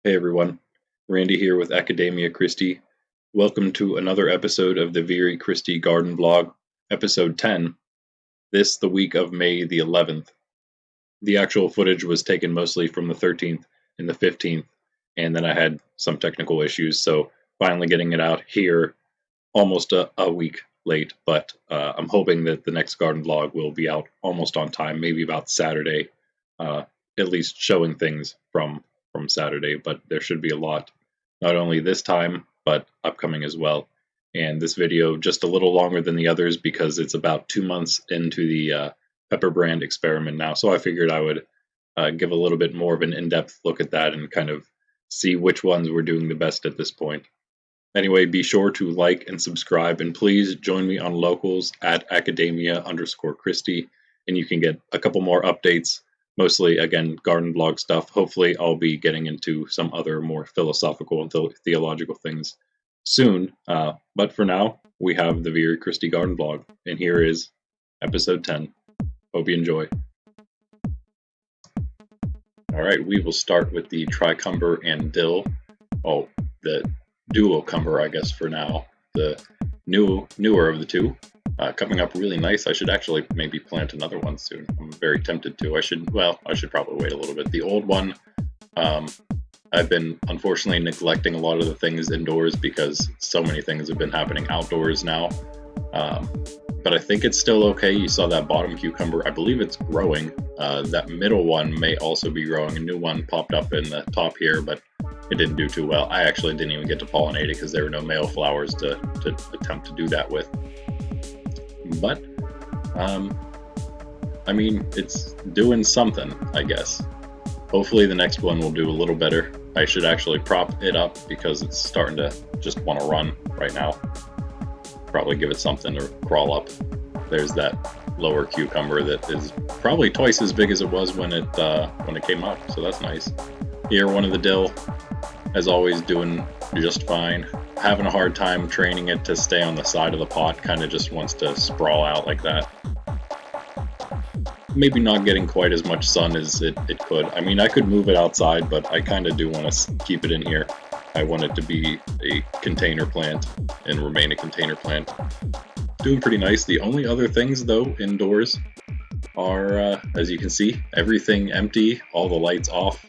Hey everyone, Randy here with Academia Christi. Welcome to another episode of the Viri Christi Garden Vlog, episode 10, this the week of May the 11th. The actual footage was taken mostly from the 13th and the 15th, and then I had some technical issues, so finally getting it out here almost a week late, but I'm hoping that the next garden vlog will be out almost on time, maybe about Saturday, at least showing things from Saturday, but there should be a lot, not only this time, but upcoming as well. And this video just a little longer than the others because it's about 2 months into the pepper brand experiment now, so I figured I would give a little bit more of an in-depth look at that and kind of see which ones were doing the best at this point. Anyway, be sure to like and subscribe, and please join me on locals at Academia_Christi, and you can get a couple more updates. Mostly, again, garden vlog stuff. Hopefully, I'll be getting into some other more philosophical and theological things soon. But for now, we have the Viri Christi garden vlog, and here is episode 10. Hope you enjoy. All right, we will start with the tricumber and dill. Oh, the duocumber, I guess, for now. The newer of the two. Coming up really nice. I should actually maybe plant another one soon. I'm very tempted to. I should probably wait a little bit. The old one, I've been unfortunately neglecting a lot of the things indoors because so many things have been happening outdoors now. But I think it's still okay. You saw that bottom cucumber. I believe it's growing. That middle one may also be growing. A new one popped up in the top here, but it didn't do too well. I actually didn't even get to pollinate it because there were no male flowers to attempt to do that with. But, I mean, it's doing something, I guess. Hopefully the next one will do a little better. I should actually prop it up because it's starting to just want to run right now. Probably give it something to crawl up. There's that lower cucumber that is probably twice as big as it was when it came up, so that's nice. Here, one of the dill, as always, doing just fine. Having a hard time training it to stay on the side of the pot, kind of just wants to sprawl out like that. Maybe not getting quite as much sun as it could. I mean, I could move it outside, but I kind of do want to keep it in here. I want it to be a container plant and remain a container plant. Doing pretty nice. The only other things, though, indoors are, as you can see, everything empty, all the lights off.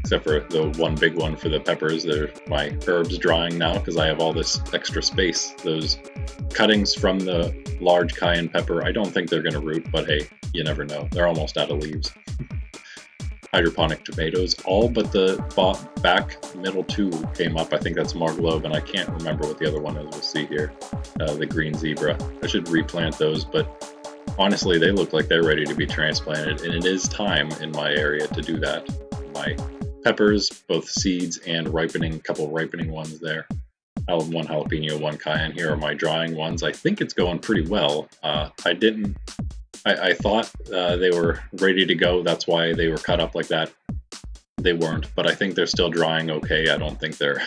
Except for the one big one for the peppers. They're my herbs drying now because I have all this extra space. Those cuttings from the large cayenne pepper, I don't think they're going to root, but hey, you never know. They're almost out of leaves. Hydroponic tomatoes, all but the back middle two came up. I think that's Marglobe, and I can't remember what the other one is. We'll see here. The green zebra. I should replant those, but honestly, they look like they're ready to be transplanted, and it is time in my area to do that. My peppers, both seeds and ripening, a couple ripening ones there. I'll have one jalapeno, one cayenne. Here are my drying ones. I think it's going pretty well. I thought they were ready to go. That's why they were cut up like that. They weren't, but I think they're still drying okay. I don't think they're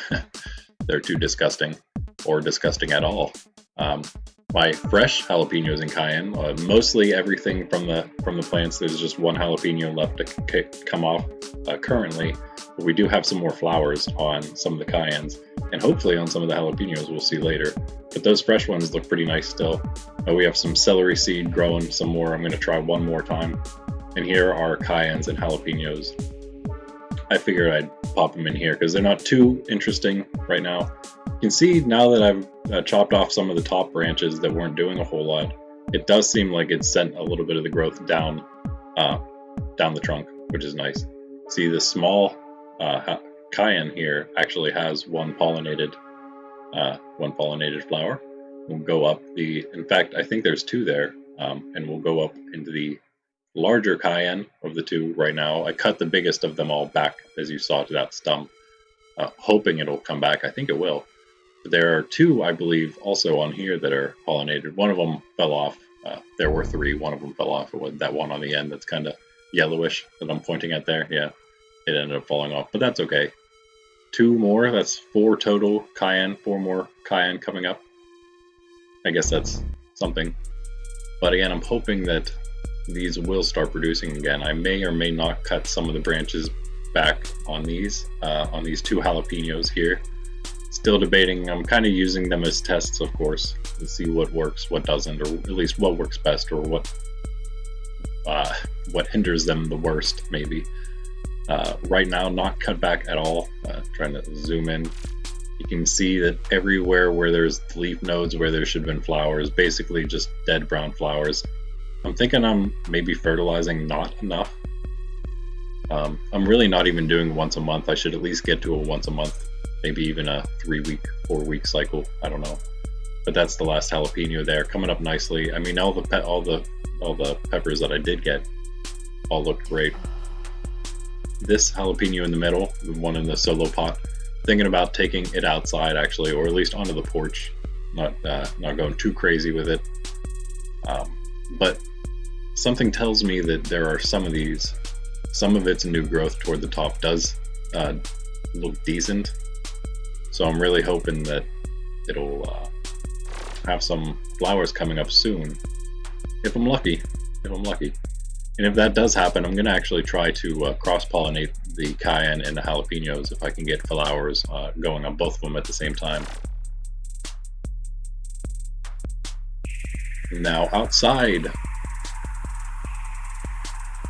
they're too disgusting or disgusting at all. My fresh jalapenos and cayenne, mostly everything from the plants. There's just one jalapeno left to come off currently, but we do have some more flowers on some of the cayennes, and hopefully on some of the jalapenos. We'll see later. But those fresh ones look pretty nice still. We have some celery seed growing some more. I'm going to try one more time. And here are cayennes and jalapenos. I figured I'd pop them in here because they're not too interesting right now. You can see now that I've chopped off some of the top branches that weren't doing a whole lot, it does seem like it sent a little bit of the growth down the trunk, which is nice. See, the small cayenne here actually has one pollinated flower. We'll go up in fact, I think there's two there, and we'll go up into the larger cayenne of the two right now. I cut the biggest of them all back, as you saw, to that stump, hoping it'll come back. I think it will. But there are two, I believe, also on here that are pollinated. One of them fell off. There were three. One of them fell off. It was that one on the end that's kind of yellowish that I'm pointing at there. Yeah, it ended up falling off, but that's okay. Two more, that's four total cayenne, four more cayenne coming up. I guess that's something. But again, I'm hoping that these will start producing again. I may or may not cut some of the branches back on these two jalapenos here. Still debating. I'm kind of using them as tests, of course, to see what works, what doesn't, or at least what works best, or what hinders them the worst, maybe. Right now, not cut back at all. Trying to zoom in. You can see that everywhere where there's leaf nodes where there should have been flowers, basically just dead brown flowers. I'm thinking I'm maybe fertilizing not enough. I'm really not even doing once a month. I should at least get to a once a month, maybe even a 3-week, 4-week cycle. I don't know. But that's the last jalapeno there, coming up nicely. I mean, all the peppers that I did get all looked great. This jalapeno in the middle, the one in the solo pot, thinking about taking it outside actually, or at least onto the porch. Not going too crazy with it. But something tells me that there are some of its new growth toward the top does look decent. So I'm really hoping that it'll have some flowers coming up soon, if I'm lucky. And if that does happen, I'm going to actually try to cross-pollinate the cayenne and the jalapenos if I can get flowers going on both of them at the same time. Now outside,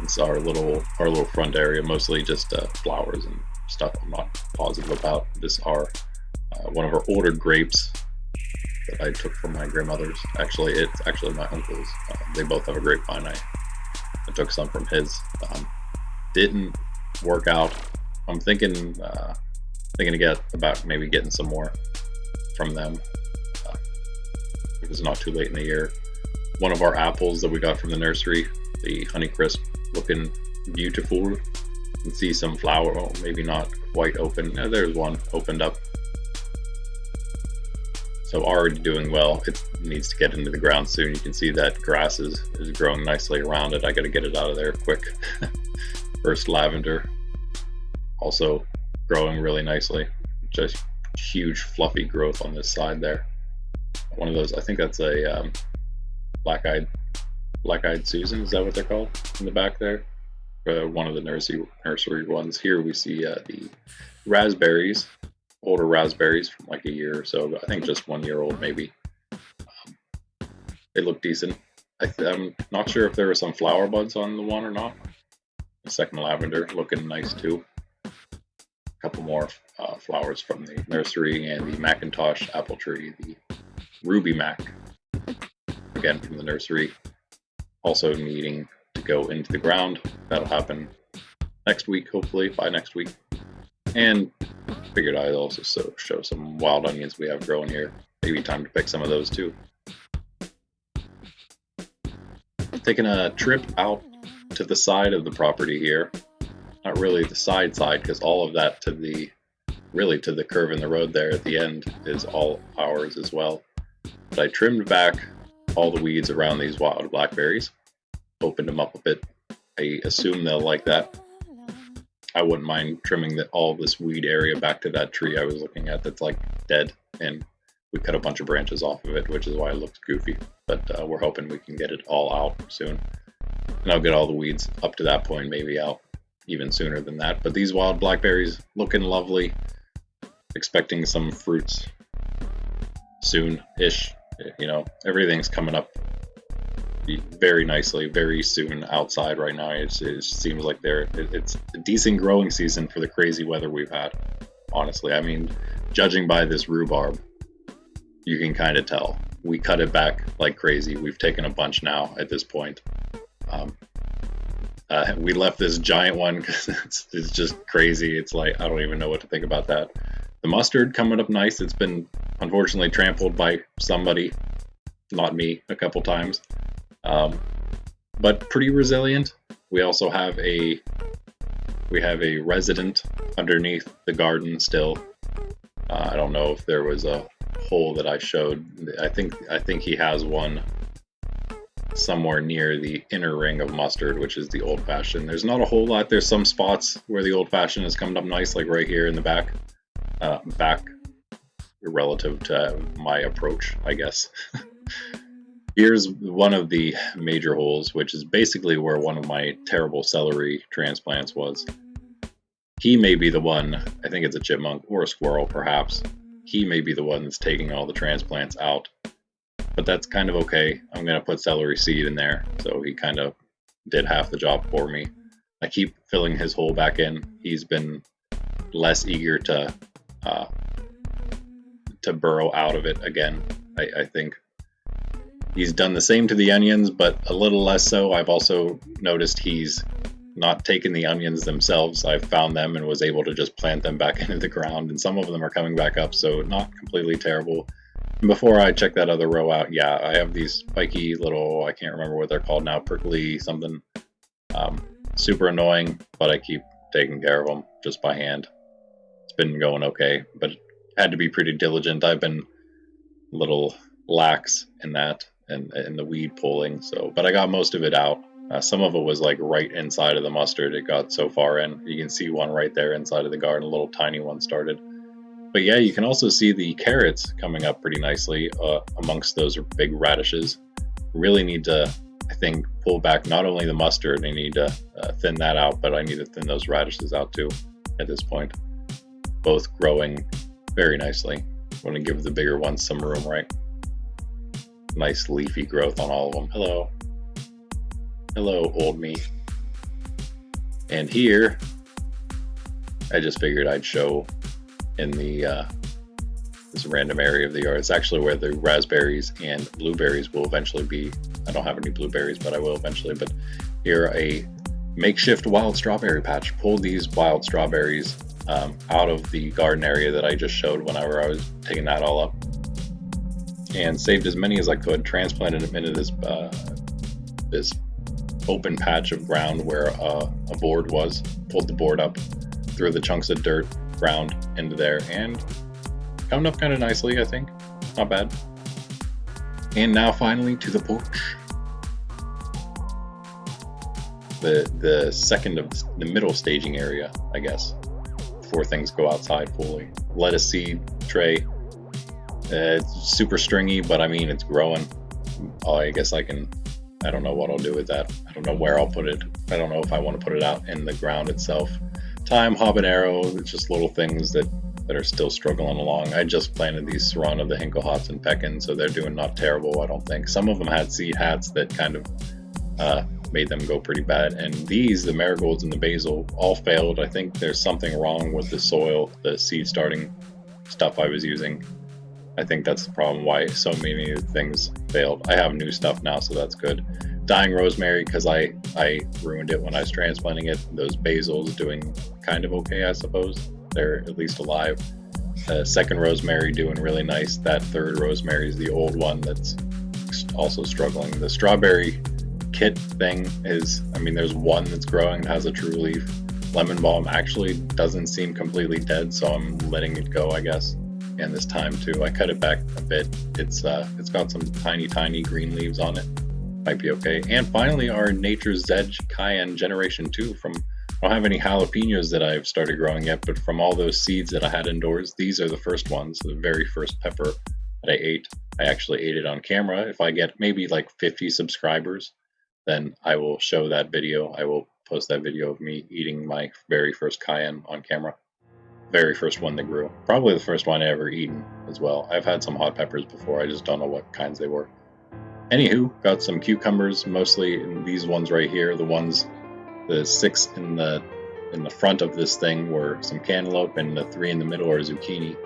it's our little front area, mostly just flowers and stuff I'm not positive about. This are one of our older grapes that I took from my grandmother's. Actually, it's actually my uncle's. They both have a grapevine. I took some from his. Didn't work out. I'm thinking to get about maybe getting some more from them. It was not too late in the year. One of our apples that we got from the nursery, the Honey Crisp, looking beautiful. You can see some flower, well, maybe not quite open. There's one opened up. So already doing well. It needs to get into the ground soon. You can see that grass is growing nicely around it. I got to get it out of there quick. First lavender, also growing really nicely. Just huge fluffy growth on this side there. One of those, I think that's a black-eyed Susan. Is that what they're called in the back there? One of the nursery ones. Here we see the raspberries. Older raspberries from like a year or so, I think just 1 year old maybe. They look decent. I'm not sure if there were some flower buds on the one or not. The second lavender looking nice too. A couple more flowers from the nursery, and the Macintosh apple tree, the Ruby Mac, again from the nursery, also needing to go into the ground. That'll happen next week, hopefully by next week. And figured I'd also show some wild onions we have growing here. Maybe time to pick some of those too. Taking a trip out to the side of the property here. Not really the side because all of that to the curve in the road there at the end is all ours as well. But I trimmed back all the weeds around these wild blackberries. Opened them up a bit. I assume they'll like that. I wouldn't mind trimming all this weed area back to that tree I was looking at that's like dead, and we cut a bunch of branches off of it, which is why it looks goofy. But we're hoping we can get it all out soon. And I'll get all the weeds up to that point, maybe out even sooner than that. But these wild blackberries looking lovely. Expecting some fruits soon-ish. You know, everything's coming up very nicely, very soon outside right now. It seems like it's a decent growing season for the crazy weather we've had, honestly. I mean, judging by this rhubarb, you can kind of tell. We cut it back like crazy. We've taken a bunch now at this point. We left this giant one because it's just crazy. It's like, I don't even know what to think about that. The mustard coming up nice. It's been unfortunately trampled by somebody, not me, a couple times. But pretty resilient. We also have a resident underneath the garden still. I don't know if there was a hole that I showed. I think he has one somewhere near the inner ring of mustard, which is the old fashioned. There's not a whole lot. There's some spots where the old fashioned has come up nice, like right here in the back relative to my approach, I guess. Here's one of the major holes, which is basically where one of my terrible celery transplants was. he may be the one, I think it's a chipmunk or a squirrel perhaps, he may be the one that's taking all the transplants out. But that's kind of okay. I'm going to put celery seed in there, so he kind of did half the job for me. I keep filling his hole back in. He's been less eager to burrow out of it again. I think he's done the same to the onions, but a little less so. I've also noticed he's not taken the onions themselves. I've found them and was able to just plant them back into the ground, and some of them are coming back up, so not completely terrible. And before I check that other row out, yeah, I have these spiky little, I can't remember what they're called now, prickly something. Super annoying, but I keep taking care of them just by hand. It's been going okay, but had to be pretty diligent. I've been a little lax in that and in the weed pulling, so, but I got most of it out. Some of it was like right inside of the mustard. It got so far in. You can see one right there inside of the garden, a little tiny one started. But yeah, you can also see the carrots coming up pretty nicely amongst those big radishes. Really need to, I think, pull back not only the mustard, I need to thin that out, but I need to thin those radishes out too at this point. Both growing very nicely. Want to give the bigger ones some room, right? Nice leafy growth on all of them. Hello. Hello, old me. And here, I just figured I'd show in the this random area of the yard. It's actually where the raspberries and blueberries will eventually be. I don't have any blueberries, but I will eventually. But here, a makeshift wild strawberry patch. Pulled these wild strawberries out of the garden area that I just showed whenever I was taking that all up, and saved as many as I could. Transplanted them into this this open patch of ground where a board was. Pulled the board up, threw the chunks of dirt, ground into there, and coming up kind of nicely, I think. Not bad. And now finally to the porch. The second of the middle staging area, I guess, before things go outside fully. Lettuce seed tray. It's super stringy, but I mean, it's growing. I guess I don't know what I'll do with that. I don't know where I'll put it. I don't know if I want to put it out in the ground itself. Thyme, habanero, it's just little things that are still struggling along. I just planted these Serrano, the Hinklehots, and Peckin, so they're doing not terrible, I don't think. Some of them had seed hats that kind of made them go pretty bad. And these, the marigolds and the basil, all failed. I think there's something wrong with the soil, the seed starting stuff I was using. I think that's the problem why so many things failed. I have new stuff now, so that's good. Dying rosemary, because I ruined it when I was transplanting it. Those basils doing kind of okay, I suppose. They're at least alive. Second rosemary doing really nice. That third rosemary is the old one that's also struggling. The strawberry kit thing is, I mean, there's one that's growing, has a true leaf. Lemon balm actually doesn't seem completely dead, so I'm letting it go, I guess. And this time too, I cut it back a bit. It's got some tiny green leaves on it. Might be okay. And finally, our Nature's Edge Cayenne Generation 2 from, I don't have any jalapenos that I've started growing yet, but from all those seeds that I had indoors, these are the first ones, the very first pepper that I ate. I actually ate it on camera. If I get maybe like 50 subscribers, then I will show that video. I will post that video of me eating my very first cayenne on camera. Very first one that grew. Probably the first one I ever eaten as well. I've had some hot peppers before, I just don't know what kinds they were. Anywho, got some cucumbers, mostly in these ones right here. The 6 in the front of this thing were some cantaloupe, and the 3 in the middle are zucchini.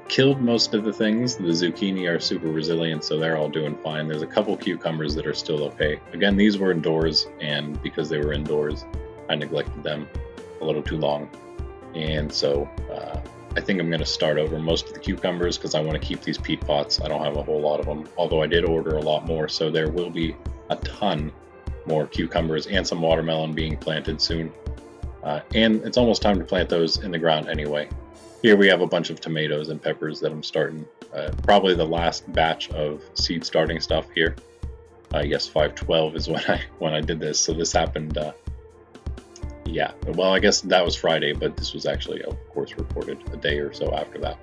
Killed most of the things. The zucchini are super resilient, so they're all doing fine. There's a couple cucumbers that are still okay. Again, these were indoors, and because they were indoors, I neglected them a little too long. And so I think I'm going to start over most of the cucumbers because I want to keep these peat pots. I don't have a whole lot of them, although I did order a lot more, so there will be a ton more cucumbers and some watermelon being planted soon. And it's almost time to plant those in the ground anyway. Here we have a bunch of tomatoes and peppers that I'm starting. Probably the last batch of seed starting stuff here. Yes, 5/12 is when I did this, so this happened. Yeah, well, I guess that was Friday, but this was actually, of course, recorded a day or so after that.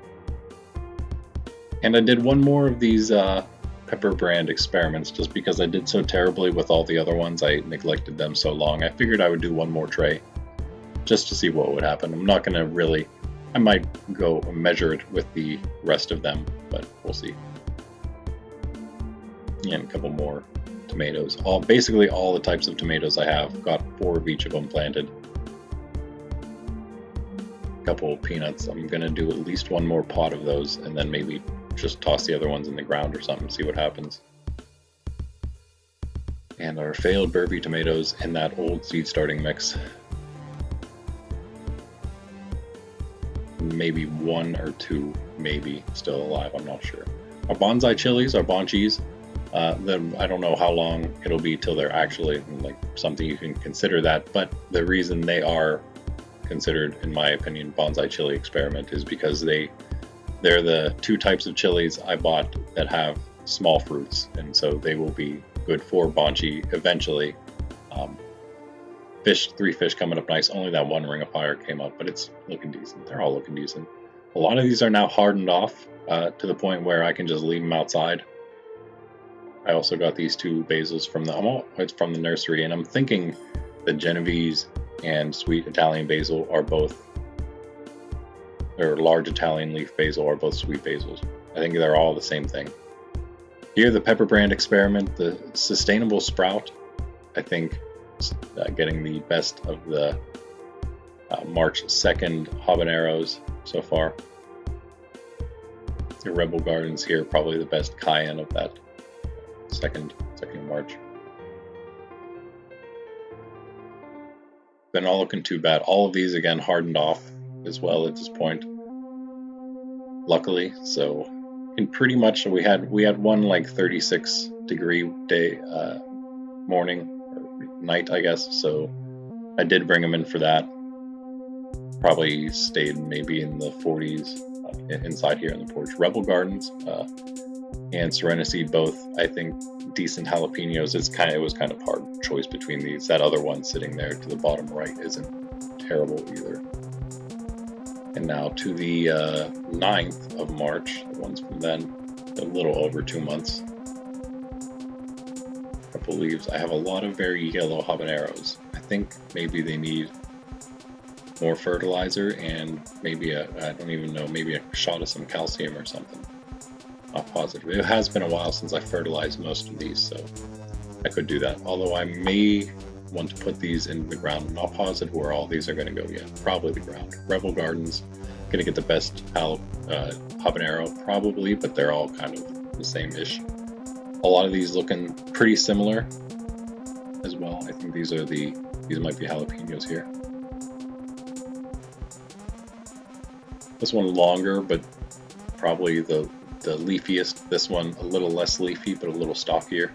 And I did one more of these pepper brand experiments just because I did so terribly with all the other ones. I neglected them so long. I figured I would do one more tray. just to see what would happen. I'm not gonna really, I might go measure it with the rest of them, but we'll see. And a couple more tomatoes. Basically all the types of tomatoes I have, got 4 of each of them planted. A couple of peanuts. I'm gonna do at least one more pot of those, and then maybe just toss the other ones in the ground or something, see what happens. And our failed Burpee tomatoes in that old seed starting mix. Maybe 1 or 2, maybe still alive, I'm not sure. Our bonsai chilies, our bonchis, I don't know how long it'll be till they're actually like something you can consider that, but the reason they are considered, in my opinion, bonsai chili experiment is because they're the 2 types of chilies I bought that have small fruits, and so they will be good for bonchi eventually. 3 fish coming up nice. Only that 1 ring of fire came up, but it's looking decent. They're all looking decent. A lot of these are now hardened off to the point where I can just leave them outside. I also got these 2 basils from the nursery, and I'm thinking the Genovese and sweet Italian basil are both, or large Italian leaf basil are both sweet basils. I think they're all the same thing. Here, the pepper brand experiment, the sustainable sprout, I think getting the best of the March 2nd habaneros so far. The Rebel Gardens here, probably the best cayenne of that second March. They're not looking too bad. All of these again hardened off as well at this point, luckily. So in pretty much we had one like 36 degree day morning or night, I guess. So I did bring them in for that. Probably stayed maybe in the 40s inside here in the porch. Rebel Gardens and Serenity, both I think decent jalapenos. It was kind of hard choice between these. That other one sitting there to the bottom right isn't terrible either. And now to the 9th of March, the ones from then, a little over 2 months. Couple leaves. I have a lot of very yellow habaneros. I think maybe they need more fertilizer and maybe I don't even know, maybe a shot of some calcium or something. Not positive. It has been a while since I fertilized most of these, so I could do that. Although I may want to put these in the ground. I'm not positive where all these are going to go yet. Probably the ground. Rebel Gardens, going to get the best habanero probably, but they're all kind of the same-ish. A lot of these looking pretty similar as well. I think these might be jalapenos here. This one longer, but probably the leafiest. This one a little less leafy, but a little stockier.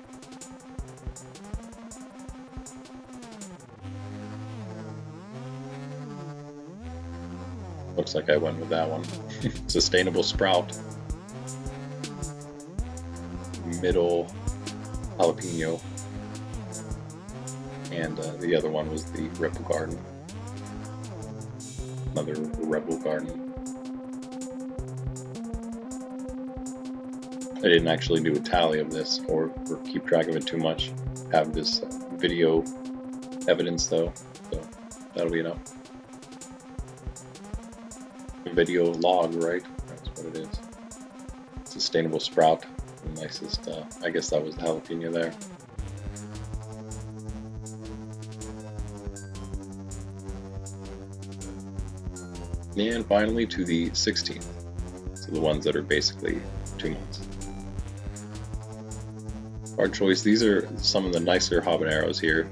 Looks like I went with that one. Sustainable sprout. Middle jalapeno. And the other one was the Rebel Garden. Another Rebel Garden. I didn't actually do a tally of this or keep track of it too much. Have this video evidence though, so that'll be enough. A video log, right? That's what it is. Sustainable sprout, the nicest. I guess that was the jalapeno there. And finally to the 16th. So the ones that are basically 2 months. Our choice. These are some of the nicer habaneros here.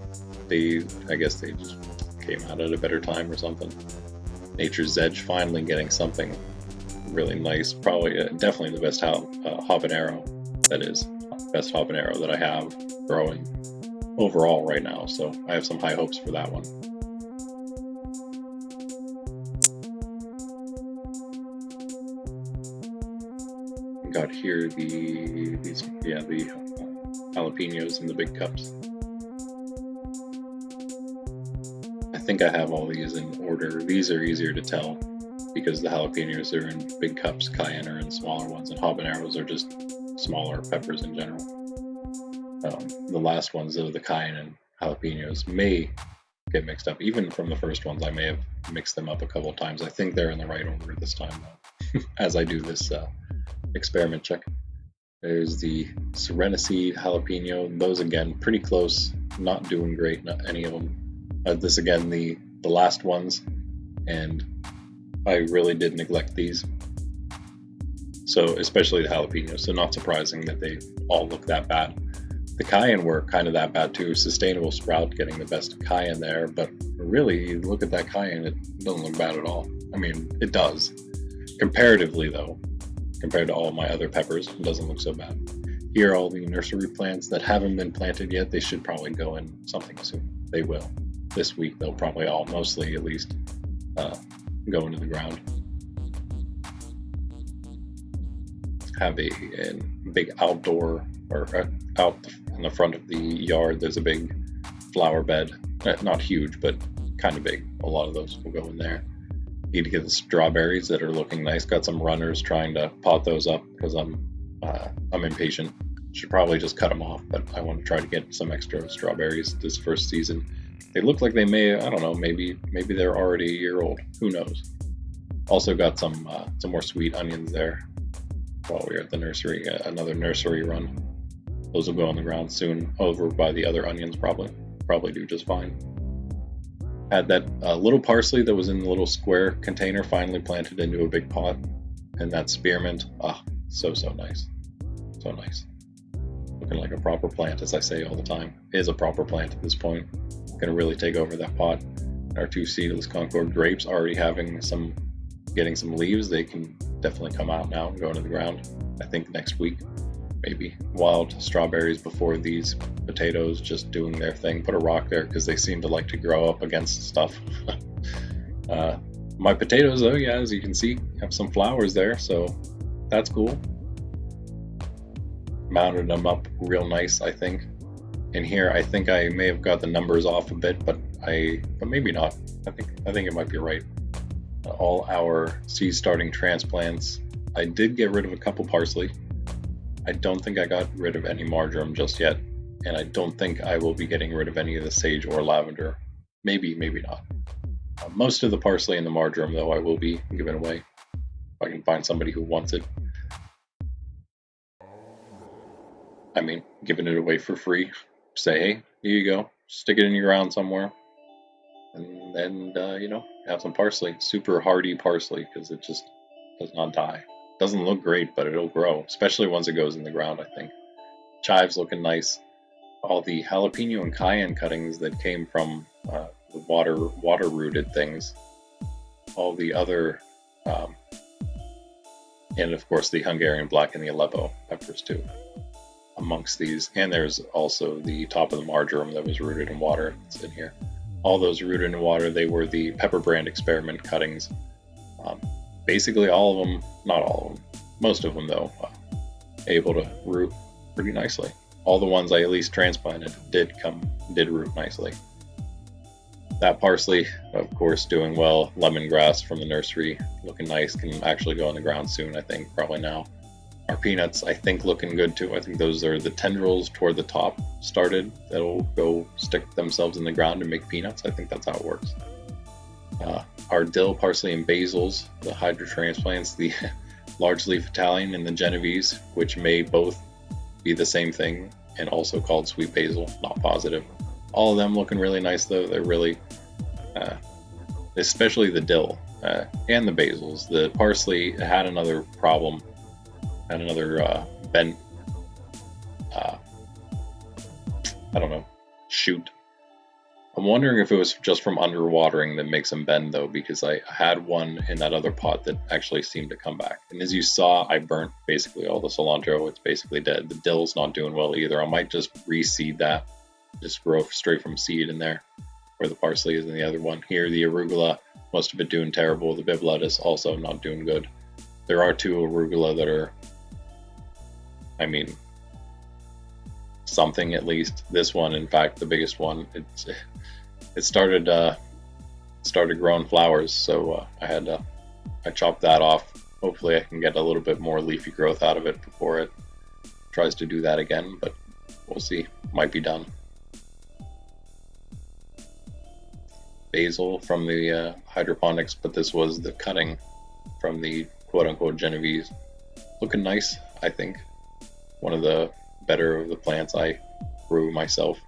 I guess they just came out at a better time or something. Nature's Edge finally getting something really nice. Probably, definitely the best habanero. That is, best habanero that I have growing overall right now. So I have some high hopes for that one. Got here the jalapenos in the big cups. I think I have all these in order. These are easier to tell because the jalapenos are in big cups, cayenne are in smaller ones, and habaneros are just smaller peppers in general. The last ones, though, the cayenne and jalapenos may get mixed up. Even from the first ones, I may have mixed them up a couple of times. I think they're in the right order this time, though, as I do this experiment check. There's the Serenity jalapeno. Those again, pretty close. Not doing great, not any of them. This again, the last ones, and I really did neglect these. So especially the jalapenos. So not surprising that they all look that bad. The cayenne were kind of that bad too. Sustainable Sprout getting the best cayenne there, but really, you look at that cayenne, it doesn't look bad at all. I mean, it does. Comparatively though, compared to all my other peppers, it doesn't look so bad. Here are all the nursery plants that haven't been planted yet. They should probably go in something soon. They will. This week, they'll probably all, mostly at least, go into the ground. Have a big outdoor, or out in the front of the yard, there's a big flower bed. Not huge, but kind of big. A lot of those will go in there. Need to get the strawberries that are looking nice. Got some runners trying to pot those up because I'm impatient. Should probably just cut them off, but I want to try to get some extra strawberries this first season. They look like they may, I don't know, maybe they're already a year old. Who knows? Also got some more sweet onions there while we were at the nursery. Another nursery run. Those will go on the ground soon, over by the other onions probably do just fine. Had that little parsley that was in the little square container finally planted into a big pot, and that spearmint, so nice, so nice. Looking like a proper plant, as I say all the time. Is a proper plant at this point. Gonna really take over that pot. Our 2 seedless Concord grapes already getting some leaves. They can definitely come out now and go into the ground. I think next week, maybe. Wild strawberries before these. Potatoes just doing their thing. Put a rock there because they seem to like to grow up against stuff. My potatoes, though, yeah, as you can see, have some flowers there, so that's cool. Mounted them up real nice, I think. In here, I think I may have got the numbers off a bit, but maybe not. I think it might be right. All our seed starting transplants. I did get rid of a couple parsley. I don't think I got rid of any marjoram just yet, and I don't think I will be getting rid of any of the sage or lavender. Maybe not. Most of the parsley and the marjoram, though, I will be giving away if I can find somebody who wants it. I mean, giving it away for free. Say, hey, here you go. Stick it in your ground somewhere. And then, have some parsley. Super hardy parsley, because it just does not die. Doesn't look great, but it'll grow, especially once it goes in the ground, I think. Chives looking nice. All the jalapeno and cayenne cuttings that came from the water-rooted things. All the other, and of course the Hungarian black and the Aleppo peppers too. Amongst these, and there's also the top of the marjoram that was rooted in water. It's in here. All those rooted in water, they were the pepper brand experiment cuttings. Basically all of them, not all of them, most of them though, able to root pretty nicely. All the ones I at least transplanted did root nicely. That parsley, of course, doing well. Lemongrass from the nursery, looking nice, can actually go on the ground soon, I think, probably now. Our peanuts, I think, looking good too. I think those are the tendrils toward the top started that'll go stick themselves in the ground and make peanuts. I think that's how it works. Our dill, parsley, and basils, the hydro transplants, the large leaf Italian and the Genovese, which may both be the same thing and also called sweet basil, not positive. All of them looking really nice though. They're really, especially the dill and the basils. The parsley had another problem. And another bent, shoot. I'm wondering if it was just from underwatering that makes them bend though, because I had one in that other pot that actually seemed to come back. And as you saw, I burnt basically all the cilantro. It's basically dead. The dill's not doing well either. I might just reseed that, just grow straight from seed in there, where the parsley is in the other one. Here, the arugula, most of it doing terrible. The Bibb lettuce also not doing good. There are 2 arugula that are, something at least. This one, in fact, the biggest one, it started growing flowers, so I chopped that off. Hopefully I can get a little bit more leafy growth out of it before it tries to do that again, but we'll see. Might be done. basil from the hydroponics, but this was the cutting from the quote-unquote Genovese. Looking nice, I think. One of the better of the plants I grew myself.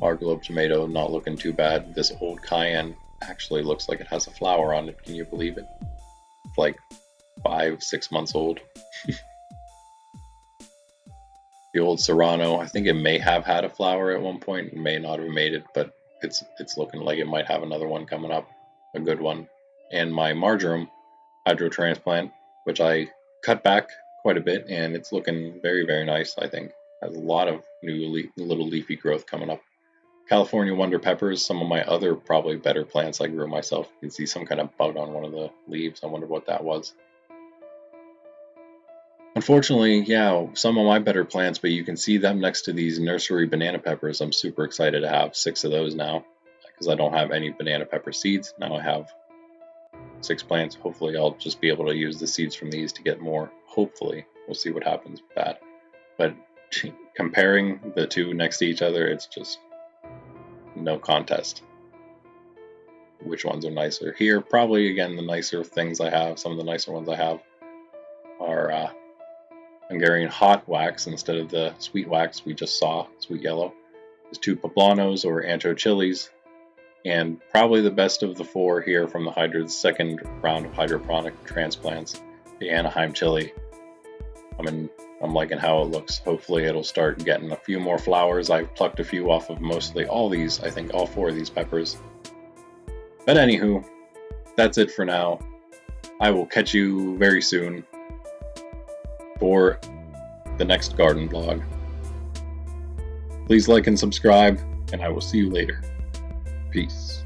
Our globe tomato not looking too bad. This old cayenne actually looks like it has a flower on it. Can you believe it? It's like 5-6 months old. The old serrano, I think it may have had a flower at one point. It may not have made it, but it's looking like it might have another one coming up, a good one. And my marjoram hydro transplant, which I cut back quite a bit, and it's looking very, very nice. I think has a lot of new little leafy growth coming up. California wonder peppers, some of my other probably better plants I grew myself. You can see some kind of bug on one of the leaves. I wonder what that was. Unfortunately, yeah, some of my better plants, but you can see them next to these nursery banana peppers. I'm super excited to have 6 of those now because I don't have any banana pepper seeds. Now I have 6 plants. Hopefully I'll just be able to use the seeds from these to get more. Hopefully. We'll see what happens with that. But comparing the two next to each other, it's just no contest. Which ones are nicer? Here, probably again the nicer things I have, some of the nicer ones I have are Hungarian hot wax instead of the sweet wax we just saw, sweet yellow. There's 2 poblanos or ancho chilies, and probably the best of the 4 here from the second round of hydroponic transplants, the Anaheim chili. I'm liking how it looks. Hopefully it'll start getting a few more flowers. I've plucked a few off of mostly all these, I think all 4 of these peppers. But anywho, that's it for now. I will catch you very soon for the next garden vlog. Please like and subscribe, and I will see you later. Peace.